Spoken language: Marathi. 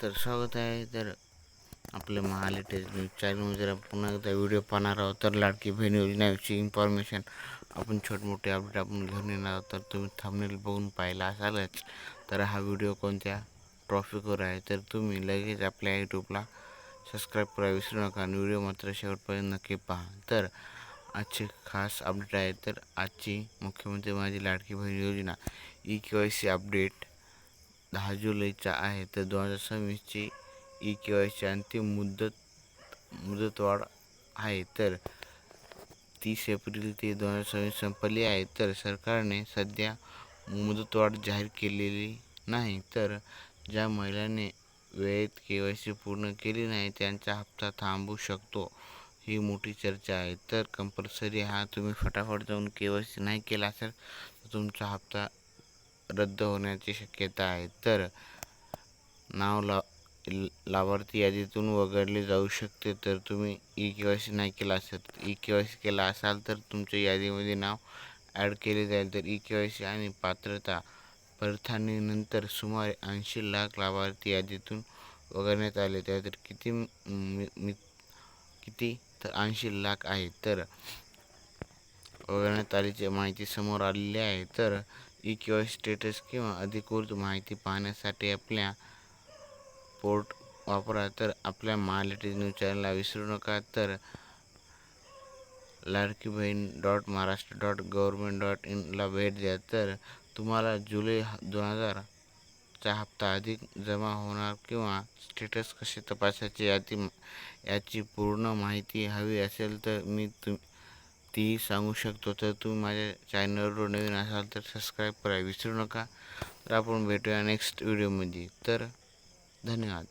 तर स्वागत आहे. तर आपल्या महालेटेस्ट न्यूज चॅनलमध्ये जर आपण पुन्हा एकदा व्हिडिओ पाहणार आहोत, तर लाडकी बहीण योजनेविषयी इन्फॉर्मेशन आपण छोटे अपडेट आपण घेऊन येणार आहोत. तर तुम्ही थंबनेल बघून पाहिला असालच. तर हा व्हिडिओ कोणत्या टॉपिकवर आहे, तर तुम्ही लगेच आपल्या यूट्यूबला सबस्क्राईब करायला विसरू नका आणि व्हिडिओ मात्र शेवटपर्यंत नक्की पहा. तर आजचे खास अपडेट आहे. तर आजची मुख्यमंत्री माझी लाडकी बहीण योजना KYC अपडेट 10 जुलैचा आहे. तर 2026ची KYC अंतिम मुदतवाढ आहे. तर 30 एप्रिल ते 2026 संपली आहे. तर सरकारने सध्या मुदतवाढ जाहीर केलेली नाही. तर ज्या महिलांनी वेळेत KYC पूर्ण केली नाही त्यांचा हप्ता थांबू शकतो, ही मोठी चर्चा आहे. तर कंपल्सरी तुम्ही फटाफट जाऊन KYC नाही केला असेल तर तुमचा हप्ता रद्द होण्याची शक्यता आहे. तर नाव लाभार्थी यादीतून वगळले जाऊ शकते. तर तुम्ही KYC नाही केला असेल, KYC केला असाल तर तुमच्या यादीमध्ये नाव ॲड केले जाईल. तर KYC आणि पात्रता पडताळणीनंतर सुमारे 80 लाख लाभार्थी यादीतून वगळण्यात आले. त्यात किती तर 80 लाख आहेत. तर वगळण्यात आल्याची माहिती समोर आलेली आहे. तर KYC स्टेटस किंवा अधिकृत माहिती पाहण्यासाठी आपल्या पोर्ट वापरा. तर आपल्या महालेटेस्ट न्यूज चॅनलला विसरू नका. तर ladkibahini.maharashtra.government.in भेट द्या. तर तुम्हाला जुलै 2000चा हप्ता अधिक जमा होणार किंवा स्टेटस कसे तपासायचे याची पूर्ण माहिती हवी असेल तर मी ती सांगू शकतो. तर तुम्ही माझ्या चॅनलवर नवीन असाल तर सबस्क्राईब करायला विसरू नका. तर आपण भेटूया नेक्स्ट व्हिडिओमध्ये. तर धन्यवाद.